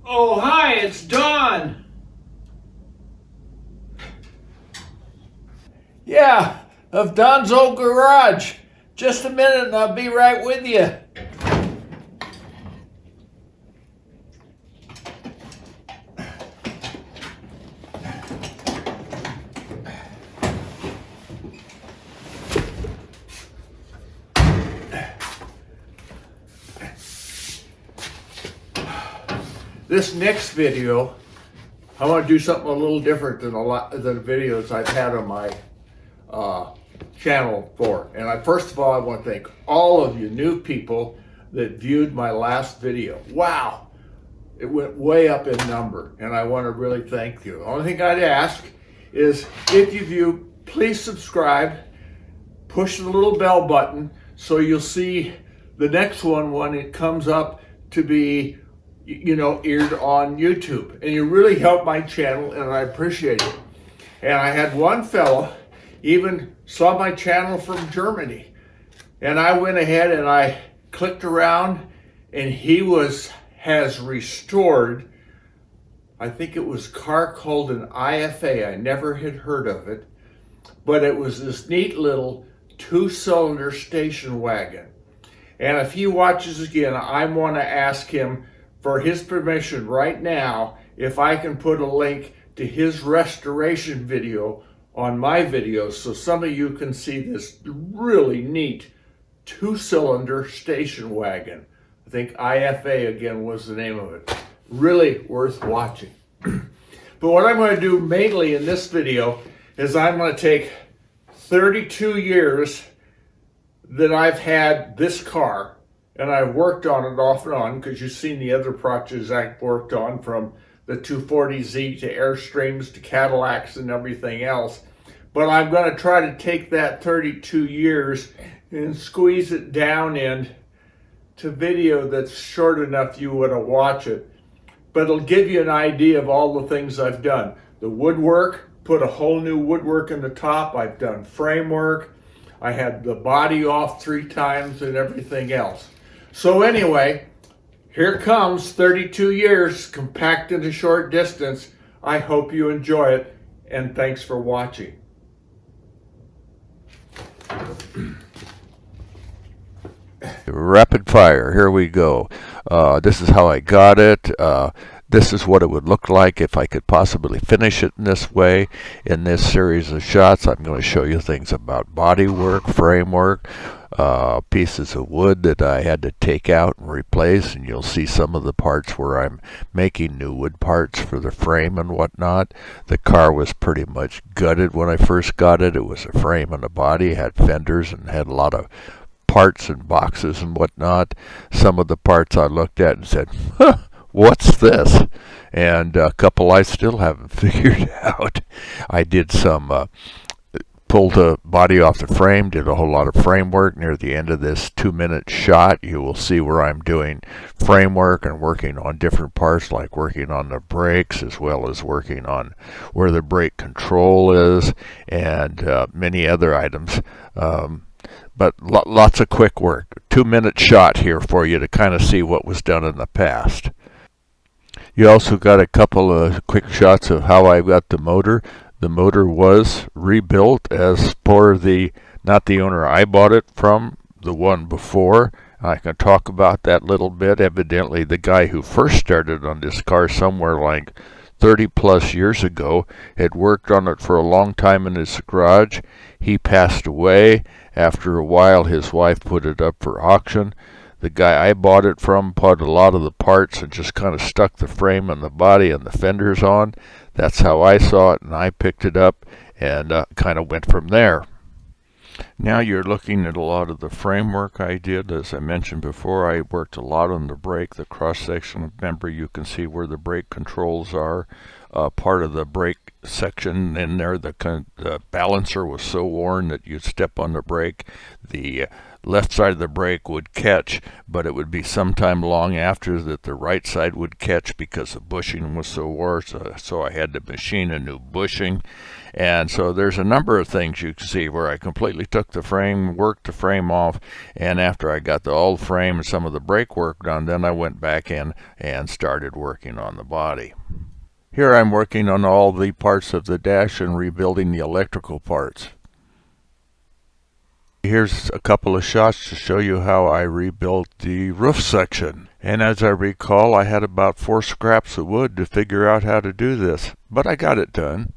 Oh, hi, it's Don. Yeah, of Don's old garage. Just a minute and I'll be right with you. This next video, I want to do something a little different than a lot of the videos I've had on my channel for. And first of all, I want to thank all of you new people that viewed my last video. Wow, it went way up in number, and I want to really thank you. The only thing I'd ask is if you view, please subscribe, push the little bell button so you'll see the next one when it comes up to be aired on YouTube. And you really help my channel, and I appreciate it. And I had one fellow even saw my channel from Germany, and I went ahead and I clicked around, and he has restored, I think it was a car called an IFA. I never had heard of it, but it was this neat little 2-cylinder station wagon. And if he watches again, I want to ask him for his permission right now if I can put a link to his restoration video on my videos so some of you can see this really neat 2-cylinder station wagon. I think IFA again was the name of it. Really worth watching. But what I'm going to do mainly in this video is I'm going to take 32 years that I've had this car, and I've worked on it off and on, because you've seen the other projects I've worked on, from the 240Z to Airstreams to Cadillacs and everything else. But I'm going to try to take that 32 years and squeeze it down into video that's short enough you want to watch it. But it'll give you an idea of all the things I've done. The woodwork, put a whole new woodwork in the top. I've done framework. I had the body off 3 times and everything else. So anyway, here comes 32 years compact in a short distance. I hope you enjoy it, and thanks for watching. Rapid fire, here we go. This is how I got it. This is what it would look like if I could possibly finish it in this way. In this series of shots, I'm going to show you things about bodywork, framework, pieces of wood that I had to take out and replace, and you'll see some of the parts where I'm making new wood parts for the frame and whatnot. The car was pretty much gutted when I first got it. It was a frame and a body, it had fenders and had a lot of parts and boxes and whatnot. Some of the parts I looked at and said, huh, what's this? And a couple I still haven't figured out. I did some pulled the body off the frame, did a whole lot of framework. Near the end of this 2-minute shot, you will see where I'm doing framework and working on different parts, like working on the brakes, as well as working on where the brake control is, and many other items. But lots of quick work. 2-minute shot here for you to kind of see what was done in the past. You also got a couple of quick shots of how I got the motor. The motor was rebuilt as for not the owner I bought it from, the one before. I can talk about that a little bit. Evidently, the guy who first started on this car somewhere like 30 plus years ago had worked on it for a long time in his garage. He passed away. After a while, his wife put it up for auction. The guy I bought it from put a lot of the parts and just kind of stuck the frame and the body and the fenders on. That's how I saw it, and I picked it up and kind of went from there. Now you're looking at a lot of the framework I did. As I mentioned before, I worked a lot on the brake, the cross-section. Remember, you can see where the brake controls are. Part of the brake section in there. The balancer was so worn that you'd step on the brake, the left side of the brake would catch, but it would be sometime long after that the right side would catch because the bushing was so worn. So I had to machine a new bushing. And so there's a number of things you can see where I completely took the frame, worked the frame off, and after I got the old frame and some of the brake work done, then I went back in and started working on the body. Here I'm working on all the parts of the dash and rebuilding the electrical parts. Here's a couple of shots to show you how I rebuilt the roof section. And as I recall, I had about 4 scraps of wood to figure out how to do this, but I got it done.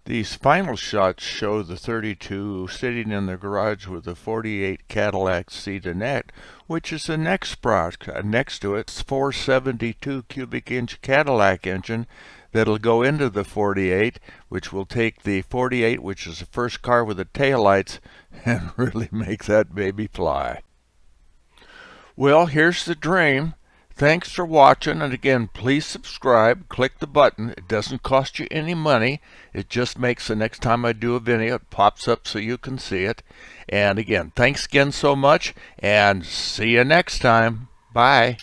These final shots show the 32 sitting in the garage with the 48 Cadillac sedan-ette, which is the next product. Next to it's 472 cubic inch Cadillac engine that'll go into the 48, which will take the 48, which is the first car with the taillights, and really make that baby fly. Well, here's the dream. Thanks for watching, and again, please subscribe, click the button. It doesn't cost you any money. It just makes the next time I do a video, it pops up so you can see it. And again, thanks again so much, and see you next time. Bye.